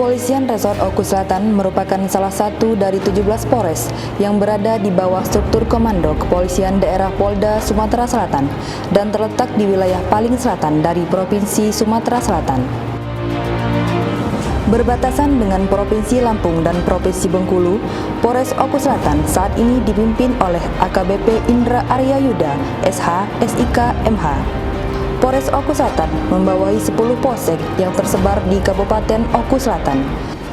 Kepolisian Resort Oku Selatan merupakan salah satu dari 17 Polres yang berada di bawah struktur Komando Kepolisian Daerah Polda Sumatera Selatan dan terletak di wilayah paling selatan dari Provinsi Sumatera Selatan. Berbatasan dengan Provinsi Lampung dan Provinsi Bengkulu, Polres Oku Selatan saat ini dipimpin oleh AKBP Indra Aryayuda, SH, SIK, MH. Polres Oku Selatan membawahi 10 polsek yang tersebar di Kabupaten Oku Selatan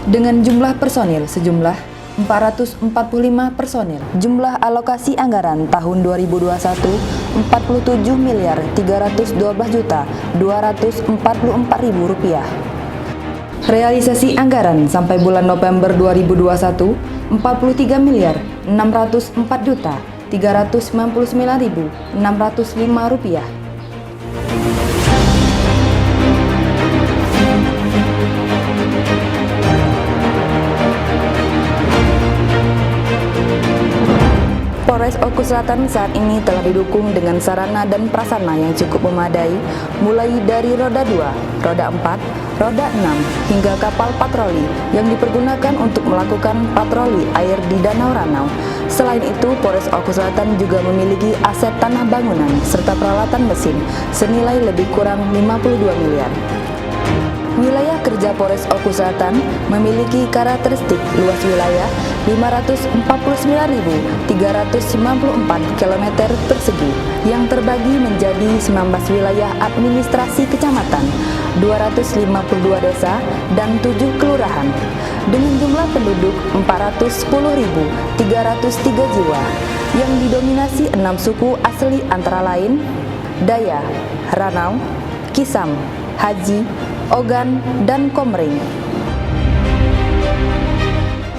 dengan jumlah personil sejumlah 445 personil. Jumlah alokasi anggaran tahun 2021 47 miliar 312 juta 244 ribu rupiah. Realisasi anggaran sampai bulan November 2021 43 miliar 604 juta 399 ribu 605 rupiah. Polres Oku Selatan saat ini telah didukung dengan sarana dan prasarana yang cukup memadai, mulai dari roda 2, roda 4, roda 6, hingga kapal patroli yang dipergunakan untuk melakukan patroli air di Danau Ranau. Selain itu, Polres Oku Selatan juga memiliki aset tanah bangunan serta peralatan mesin senilai lebih kurang 52 miliar. Wilayah kerja Polres Oku Selatan memiliki karakteristik luas wilayah 549.394 km persegi yang terbagi menjadi 19 wilayah administrasi kecamatan, 252 desa, dan 7 kelurahan dengan jumlah penduduk 410.303 jiwa yang didominasi 6 suku asli antara lain Daya, Ranau, Kisam, Haji, Ogan, dan Komering.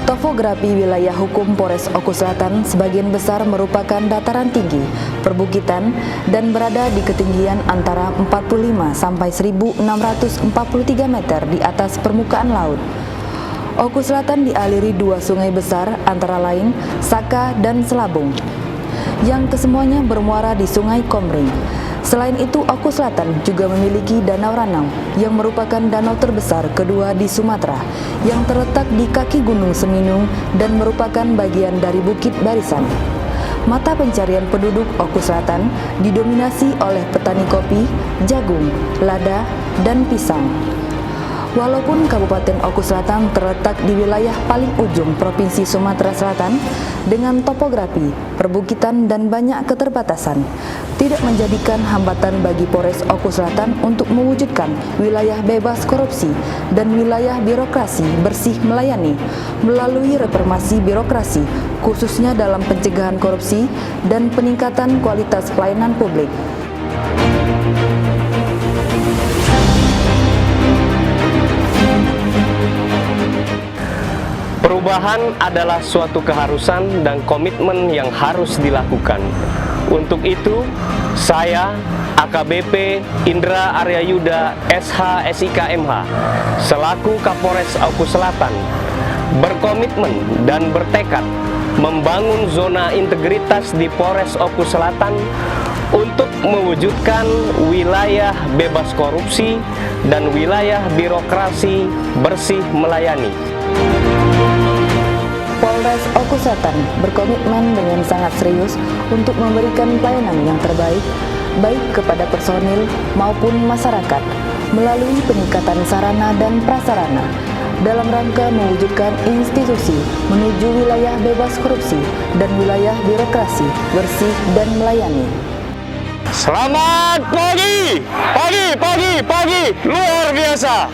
Topografi wilayah hukum Polres Oku Selatan sebagian besar merupakan dataran tinggi, perbukitan, dan berada di ketinggian antara 45 sampai 1.643 meter di atas permukaan laut. Oku Selatan dialiri 2 sungai besar antara lain Saka dan Selabung, yang kesemuanya bermuara di Sungai Komering. Selain itu, Oku Selatan juga memiliki Danau Ranau yang merupakan danau terbesar kedua di Sumatera yang terletak di kaki Gunung Seminung dan merupakan bagian dari Bukit Barisan. Mata pencarian penduduk Oku Selatan didominasi oleh petani kopi, jagung, lada, dan pisang. Walaupun Kabupaten Oku Selatan terletak di wilayah paling ujung Provinsi Sumatera Selatan dengan topografi, perbukitan, dan banyak keterbatasan, tidak menjadikan hambatan bagi Polres Oku Selatan untuk mewujudkan wilayah bebas korupsi dan wilayah birokrasi bersih melayani melalui reformasi birokrasi, khususnya dalam pencegahan korupsi dan peningkatan kualitas pelayanan publik. Perubahan adalah suatu keharusan dan komitmen yang harus dilakukan. Untuk itu, saya, AKBP Indra Aryayuda, SH, SIK, MH, selaku Kapolres Oku Selatan, berkomitmen dan bertekad membangun zona integritas di Polres Oku Selatan untuk mewujudkan wilayah bebas korupsi dan wilayah birokrasi bersih melayani. Polres Oku Selatan berkomitmen dengan sangat serius untuk memberikan pelayanan yang terbaik, baik kepada personil maupun masyarakat, melalui peningkatan sarana dan prasarana, dalam rangka mewujudkan institusi menuju wilayah bebas korupsi dan wilayah birokrasi bersih dan melayani. Selamat pagi, pagi, luar biasa.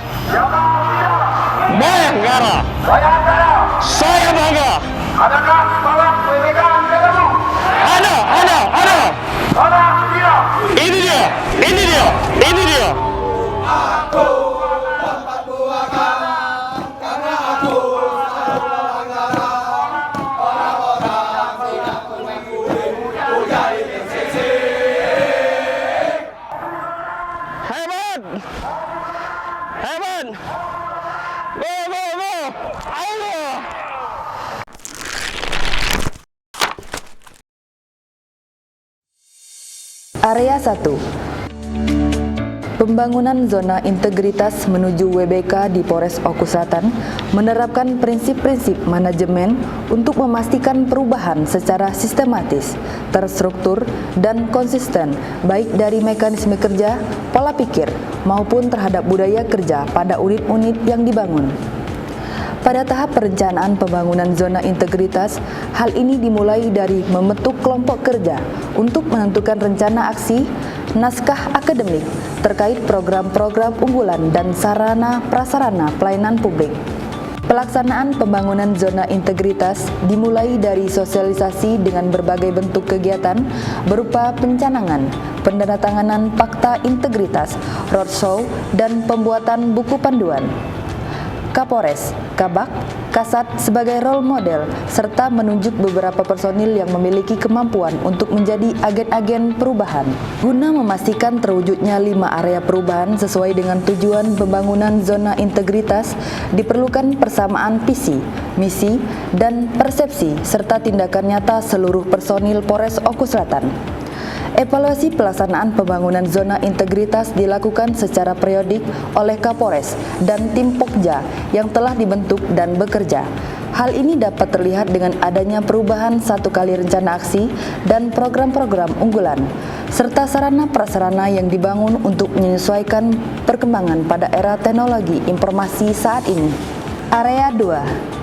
Bayangkara, saya bangga. Adakah semangat kemerdekaan kamu? Ada. Mana dia? Ini dia. Aku dapat buahkan karena aku selalu anggaran. Orang-orang tidak mengikuti menjadi sisi. Hebat. Go. Allah. Area 1. Pembangunan zona integritas menuju WBK di Polres Oku Selatan menerapkan prinsip-prinsip manajemen untuk memastikan perubahan secara sistematis, terstruktur, dan konsisten baik dari mekanisme kerja, pola pikir, maupun terhadap budaya kerja pada unit-unit yang dibangun. Pada tahap perencanaan pembangunan zona integritas, hal ini dimulai dari membentuk kelompok kerja untuk menentukan rencana aksi, naskah akademik terkait program-program unggulan dan sarana-prasarana pelayanan publik. Pelaksanaan pembangunan zona integritas dimulai dari sosialisasi dengan berbagai bentuk kegiatan berupa pencanangan, penandatanganan fakta integritas, roadshow, dan pembuatan buku panduan. Kapolres, Kabak, Kasat sebagai role model, serta menunjuk beberapa personil yang memiliki kemampuan untuk menjadi agen-agen perubahan. Guna memastikan terwujudnya 5 area perubahan sesuai dengan tujuan pembangunan zona integritas, diperlukan persamaan visi, misi, dan persepsi, serta tindakan nyata seluruh personil Polres Oku Selatan. Evaluasi pelaksanaan pembangunan zona integritas dilakukan secara periodik oleh Kapolres dan tim Pokja yang telah dibentuk dan bekerja. Hal ini dapat terlihat dengan adanya perubahan 1 kali rencana aksi dan program-program unggulan, serta sarana-prasarana yang dibangun untuk menyesuaikan perkembangan pada era teknologi informasi saat ini. Area 2.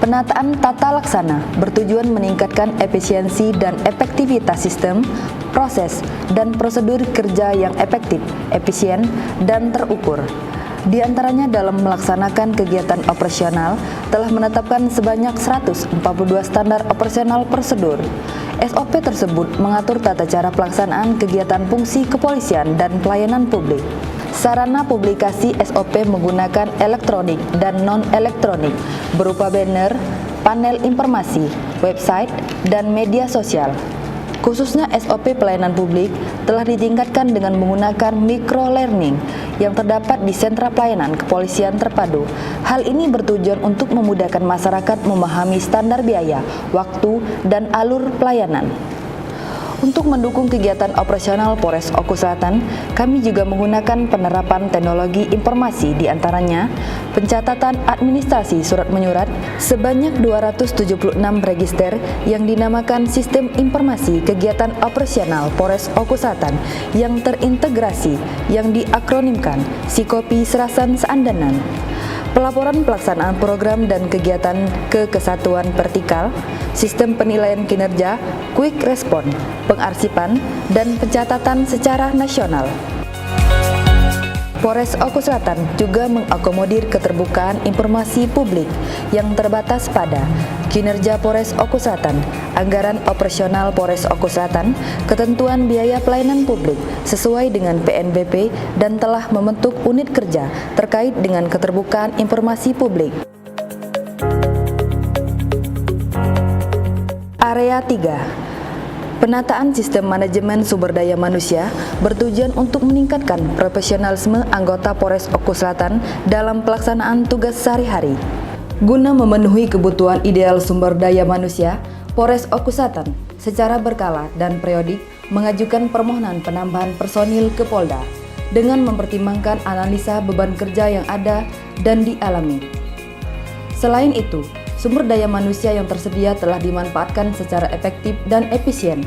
Penataan tata laksana bertujuan meningkatkan efisiensi dan efektivitas sistem, proses, dan prosedur kerja yang efektif, efisien, dan terukur. Di antaranya dalam melaksanakan kegiatan operasional telah menetapkan sebanyak 142 standar operasional prosedur. SOP tersebut mengatur tata cara pelaksanaan kegiatan fungsi kepolisian dan pelayanan publik. Sarana publikasi SOP menggunakan elektronik dan non-elektronik berupa banner, panel informasi, website, dan media sosial. Khususnya SOP pelayanan publik telah ditingkatkan dengan menggunakan micro-learning yang terdapat di sentra pelayanan kepolisian terpadu. Hal ini bertujuan untuk memudahkan masyarakat memahami standar biaya, waktu, dan alur pelayanan. Untuk mendukung kegiatan operasional Polres Oku Selatan, kami juga menggunakan penerapan teknologi informasi, di antaranya pencatatan administrasi surat menyurat sebanyak 276 register yang dinamakan Sistem Informasi Kegiatan Operasional Polres Oku Selatan yang terintegrasi yang diakronimkan Sikopi Serasan Seandanan. Pelaporan pelaksanaan program dan kegiatan ke kesatuan vertikal, sistem penilaian kinerja, quick respon, pengarsipan, dan pencatatan secara nasional. Polres Oku Selatan juga mengakomodir keterbukaan informasi publik yang terbatas pada kinerja Polres Oku Selatan, anggaran operasional Polres Oku Selatan, ketentuan biaya pelayanan publik sesuai dengan PNBP, dan telah membentuk unit kerja terkait dengan keterbukaan informasi publik. Area 3. Penataan sistem manajemen sumber daya manusia bertujuan untuk meningkatkan profesionalisme anggota Polres Oku Selatan dalam pelaksanaan tugas sehari-hari. Guna memenuhi kebutuhan ideal sumber daya manusia, Polres Oku Selatan secara berkala dan periodik mengajukan permohonan penambahan personil ke Polda dengan mempertimbangkan analisa beban kerja yang ada dan dialami. Selain itu, sumber daya manusia yang tersedia telah dimanfaatkan secara efektif dan efisien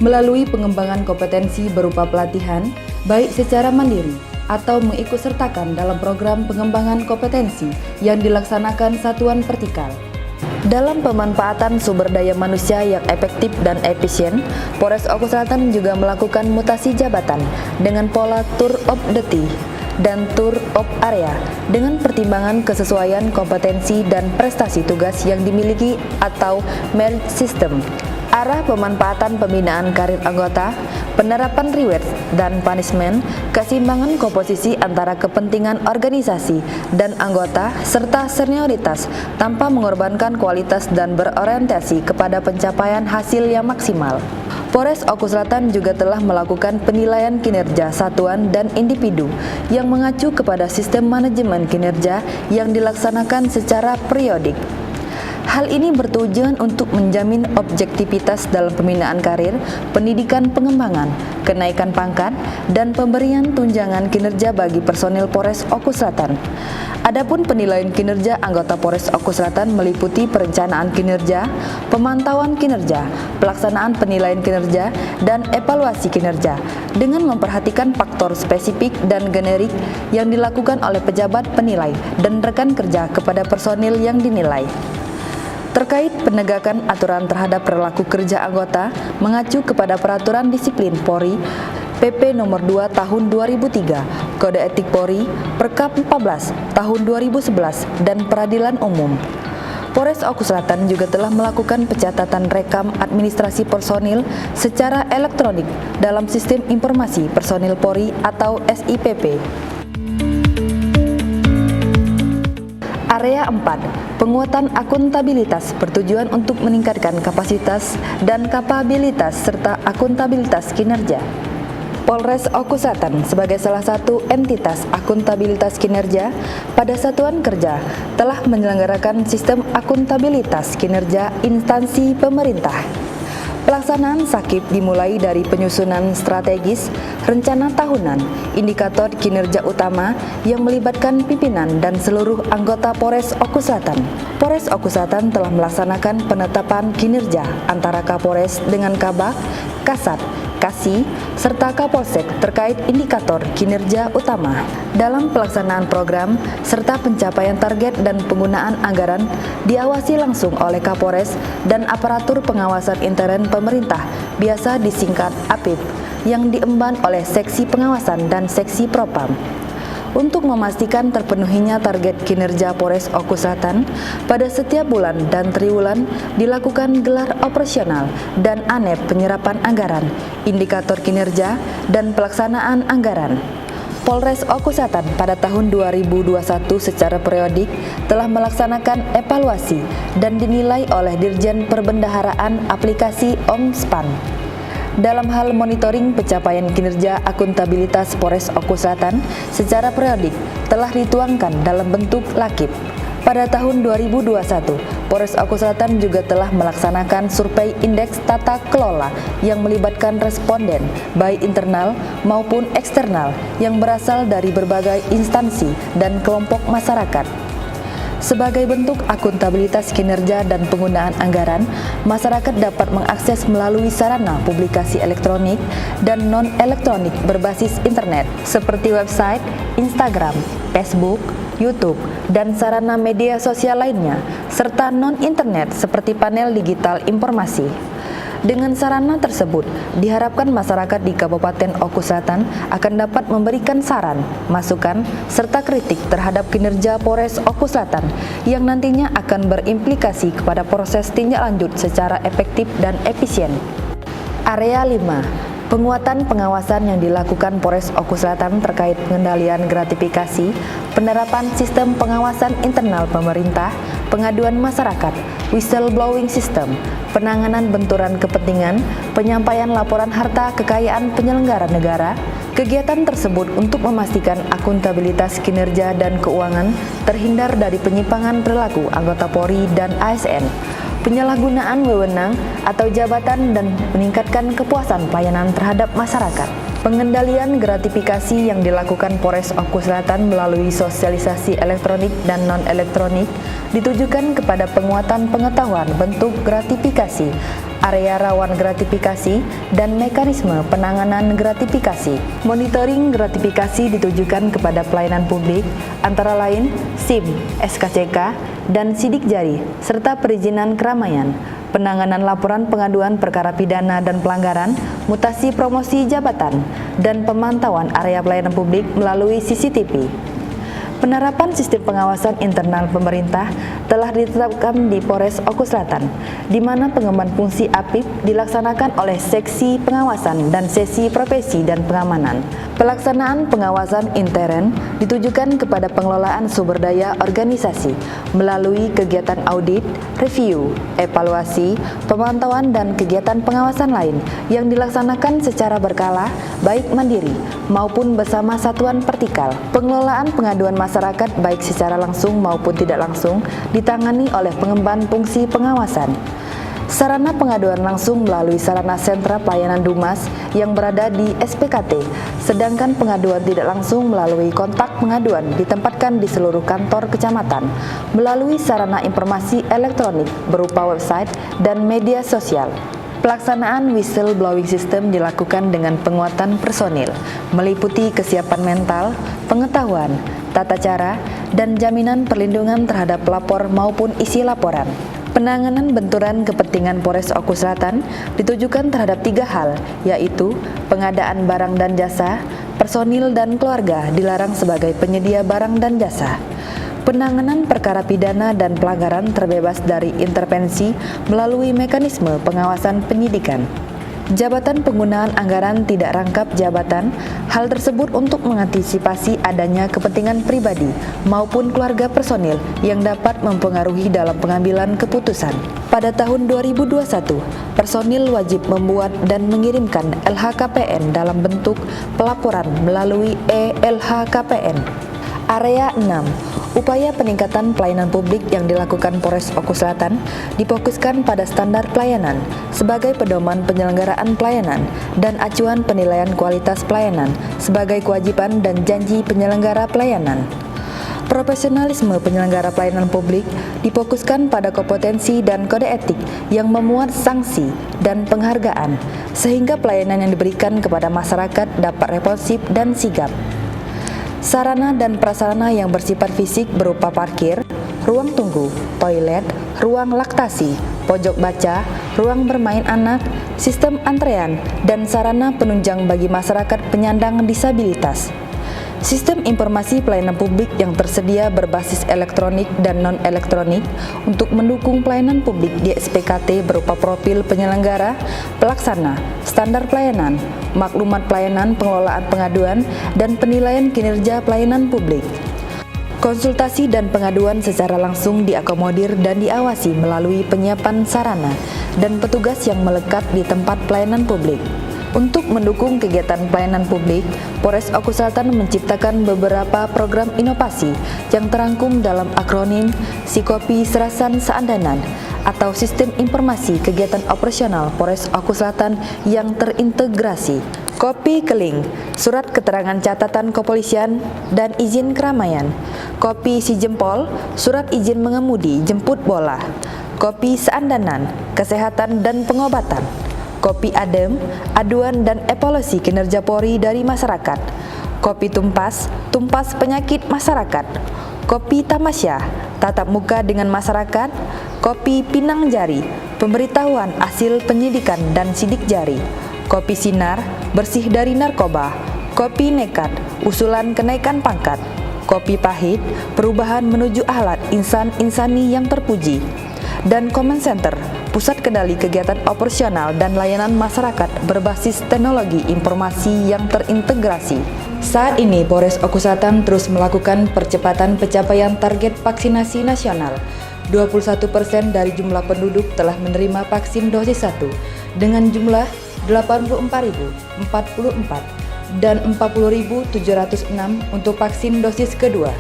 melalui pengembangan kompetensi berupa pelatihan, baik secara mandiri atau mengikutsertakan dalam program pengembangan kompetensi yang dilaksanakan satuan vertikal. Dalam pemanfaatan sumber daya manusia yang efektif dan efisien, Polres Oku Selatan juga melakukan mutasi jabatan dengan pola tour of duty dan tour of area dengan pertimbangan kesesuaian kompetensi dan prestasi tugas yang dimiliki atau merit system. Arah pemanfaatan pembinaan karir anggota, penerapan reward dan punishment, keseimbangan komposisi antara kepentingan organisasi dan anggota, serta senioritas tanpa mengorbankan kualitas dan berorientasi kepada pencapaian hasil yang maksimal. Polres Oku Selatan juga telah melakukan penilaian kinerja satuan dan individu yang mengacu kepada sistem manajemen kinerja yang dilaksanakan secara periodik. Hal ini bertujuan untuk menjamin objektivitas dalam pembinaan karir, pendidikan pengembangan, kenaikan pangkat, dan pemberian tunjangan kinerja bagi personil Polres Oku Selatan. Adapun penilaian kinerja anggota Polres Oku Selatan meliputi perencanaan kinerja, pemantauan kinerja, pelaksanaan penilaian kinerja, dan evaluasi kinerja dengan memperhatikan faktor spesifik dan generik yang dilakukan oleh pejabat penilai dan rekan kerja kepada personil yang dinilai. Terkait penegakan aturan terhadap perilaku kerja anggota mengacu kepada Peraturan Disiplin Polri PP Nomor 2 Tahun 2003, Kode Etik Polri, Perkap 14 Tahun 2011 dan Peradilan Umum. Polres Oku Selatan juga telah melakukan pencatatan rekam administrasi personil secara elektronik dalam Sistem Informasi Personil Polri atau SIPP. Area 4, penguatan akuntabilitas bertujuan untuk meningkatkan kapasitas dan kapabilitas serta akuntabilitas kinerja. Polres Oku Selatan sebagai salah satu entitas akuntabilitas kinerja pada satuan kerja telah menyelenggarakan sistem akuntabilitas kinerja instansi pemerintah. Pelaksanaan SAKIP dimulai dari penyusunan strategis, rencana tahunan, indikator kinerja utama yang melibatkan pimpinan dan seluruh anggota Polres Oku Selatan. Polres Oku Selatan telah melaksanakan penetapan kinerja antara Kapolres dengan Kabak, Kasat, Kasih, serta Kapolsek terkait indikator kinerja utama. Dalam pelaksanaan program, serta pencapaian target dan penggunaan anggaran diawasi langsung oleh Kapolres dan aparatur pengawasan intern pemerintah, biasa disingkat APIP, yang diemban oleh Seksi Pengawasan dan Seksi Propam. Untuk memastikan terpenuhinya target kinerja Polres Oku Selatan, pada setiap bulan dan triwulan dilakukan gelar operasional dan ANEP penyerapan anggaran, indikator kinerja, dan pelaksanaan anggaran. Polres Oku Selatan pada tahun 2021 secara periodik telah melaksanakan evaluasi dan dinilai oleh Dirjen Perbendaharaan Aplikasi OMSPAN. Dalam hal monitoring pencapaian kinerja akuntabilitas Polres Oku Selatan secara periodik telah dituangkan dalam bentuk lakip. Pada tahun 2021, Polres Oku Selatan juga telah melaksanakan survei indeks tata kelola yang melibatkan responden, baik internal maupun eksternal, yang berasal dari berbagai instansi dan kelompok masyarakat. Sebagai bentuk akuntabilitas kinerja dan penggunaan anggaran, masyarakat dapat mengakses melalui sarana publikasi elektronik dan non-elektronik berbasis internet seperti website, Instagram, Facebook, YouTube, dan sarana media sosial lainnya, serta non-internet seperti panel digital informasi. Dengan sarana tersebut, diharapkan masyarakat di Kabupaten Oku Selatan akan dapat memberikan saran, masukan, serta kritik terhadap kinerja Polres Oku Selatan yang nantinya akan berimplikasi kepada proses tindak lanjut secara efektif dan efisien. Area 5. Penguatan pengawasan yang dilakukan Polres Oku Selatan terkait pengendalian gratifikasi, penerapan sistem pengawasan internal pemerintah, pengaduan masyarakat, whistleblowing system, penanganan benturan kepentingan, penyampaian laporan harta kekayaan penyelenggara negara. Kegiatan tersebut untuk memastikan akuntabilitas kinerja dan keuangan terhindar dari penyimpangan perilaku anggota Polri dan ASN, penyalahgunaan wewenang atau jabatan, dan meningkatkan kepuasan pelayanan terhadap masyarakat. Pengendalian gratifikasi yang dilakukan Polres Oku Selatan melalui sosialisasi elektronik dan non-elektronik ditujukan kepada penguatan pengetahuan bentuk gratifikasi, area rawan gratifikasi, dan mekanisme penanganan gratifikasi. Monitoring gratifikasi ditujukan kepada pelayanan publik, antara lain SIM, SKCK, dan sidik jari, serta perizinan keramaian, penanganan laporan pengaduan perkara pidana dan pelanggaran, mutasi promosi jabatan, dan pemantauan area pelayanan publik melalui CCTV. Penerapan sistem pengawasan internal pemerintah telah ditetapkan di Polres Oku Selatan, di mana pengemban fungsi APIP dilaksanakan oleh Seksi Pengawasan dan Sesi Profesi dan Pengamanan. Pelaksanaan pengawasan intern ditujukan kepada pengelolaan sumber daya organisasi melalui kegiatan audit, review, evaluasi, pemantauan, dan kegiatan pengawasan lain yang dilaksanakan secara berkala, baik mandiri maupun bersama satuan vertikal. Pengelolaan pengaduan masyarakat baik secara langsung maupun tidak langsung ditangani oleh pengemban fungsi pengawasan. Sarana pengaduan langsung melalui sarana sentra pelayanan Dumas yang berada di SPKT, sedangkan pengaduan tidak langsung melalui kontak pengaduan ditempatkan di seluruh kantor kecamatan melalui sarana informasi elektronik berupa website dan media sosial. Pelaksanaan whistleblowing system dilakukan dengan penguatan personil, meliputi kesiapan mental, pengetahuan, tata cara, dan jaminan perlindungan terhadap pelapor maupun isi laporan. Penanganan benturan kepentingan Polres Oku Selatan ditujukan terhadap 3 hal, yaitu pengadaan barang dan jasa, personil dan keluarga dilarang sebagai penyedia barang dan jasa. Penanganan perkara pidana dan pelanggaran terbebas dari intervensi melalui mekanisme pengawasan penyidikan. Jabatan penggunaan anggaran tidak rangkap jabatan, hal tersebut untuk mengantisipasi adanya kepentingan pribadi maupun keluarga personil yang dapat mempengaruhi dalam pengambilan keputusan. Pada tahun 2021, personil wajib membuat dan mengirimkan LHKPN dalam bentuk pelaporan melalui e-LHKPN. Area 6. Upaya peningkatan pelayanan publik yang dilakukan Polres Oku Selatan difokuskan pada standar pelayanan sebagai pedoman penyelenggaraan pelayanan dan acuan penilaian kualitas pelayanan sebagai kewajiban dan janji penyelenggara pelayanan. Profesionalisme penyelenggara pelayanan publik difokuskan pada kompetensi dan kode etik yang memuat sanksi dan penghargaan sehingga pelayanan yang diberikan kepada masyarakat dapat responsif dan sigap. Sarana dan prasarana yang bersifat fisik berupa parkir, ruang tunggu, toilet, ruang laktasi, pojok baca, ruang bermain anak, sistem antrean, dan sarana penunjang bagi masyarakat penyandang disabilitas. Sistem informasi pelayanan publik yang tersedia berbasis elektronik dan non-elektronik untuk mendukung pelayanan publik di SPKT berupa profil penyelenggara, pelaksana, standar pelayanan, maklumat pelayanan, pengelolaan pengaduan, dan penilaian kinerja pelayanan publik. Konsultasi dan pengaduan secara langsung diakomodir dan diawasi melalui penyiapan sarana dan petugas yang melekat di tempat pelayanan publik. Untuk mendukung kegiatan pelayanan publik, Polres Oku Selatan menciptakan beberapa program inovasi yang terangkum dalam akronim Sikopi Serasan Saandanan atau Sistem Informasi Kegiatan Operasional Polres Oku Selatan yang terintegrasi. Kopi Keling, Surat Keterangan Catatan Kepolisian dan Izin Keramaian. Kopi Si Jempol, Surat Izin Mengemudi Jemput Bola. Kopi Saandanan, Kesehatan dan Pengobatan. Kopi Adem, aduan dan evaluasi kinerja Polri dari masyarakat. Kopi Tumpas, tumpas penyakit masyarakat. Kopi Tamasya, tatap muka dengan masyarakat. Kopi Pinang Jari, pemberitahuan hasil penyidikan dan sidik jari. Kopi Sinar, bersih dari narkoba. Kopi Nekat, usulan kenaikan pangkat. Kopi Pahit, perubahan menuju akhlak insan-insani yang terpuji. Dan Command Center, pusat kendali kegiatan operasional dan layanan masyarakat berbasis teknologi informasi yang terintegrasi. Saat ini, Polres Oku Selatan terus melakukan percepatan pencapaian target vaksinasi nasional. 21% dari jumlah penduduk telah menerima vaksin dosis 1 dengan jumlah 84.044 dan 40.706 untuk vaksin dosis kedua.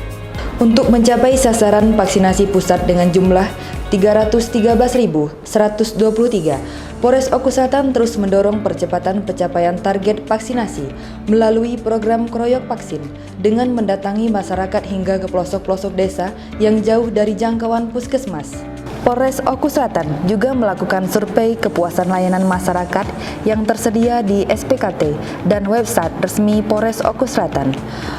Untuk mencapai sasaran vaksinasi pusat dengan jumlah 313.123, Polres Oku Selatan terus mendorong percepatan pencapaian target vaksinasi melalui program Kroyok Vaksin dengan mendatangi masyarakat hingga ke pelosok-pelosok desa yang jauh dari jangkauan puskesmas. Polres Oku Selatan juga melakukan survei kepuasan layanan masyarakat yang tersedia di SPKT dan website resmi Polres Oku Selatan.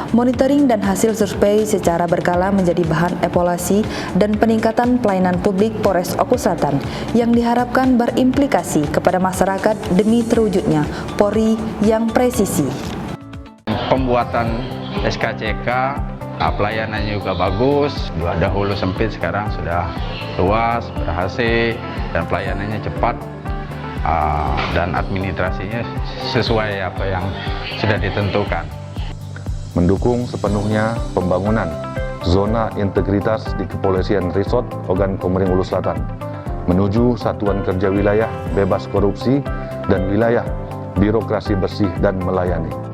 Monitoring dan hasil survei secara berkala menjadi bahan evaluasi dan peningkatan pelayanan publik Polres Oku Selatan yang diharapkan berimplikasi kepada masyarakat demi terwujudnya Polri yang presisi. Pembuatan SKCK, pelayanannya juga bagus, dahulu sempit sekarang sudah luas, ber-AC, dan pelayanannya cepat, dan administrasinya sesuai apa yang sudah ditentukan. Mendukung sepenuhnya pembangunan zona integritas di Kepolisian Resort Ogan Komering Ulu Selatan menuju satuan kerja wilayah bebas korupsi dan wilayah birokrasi bersih dan melayani.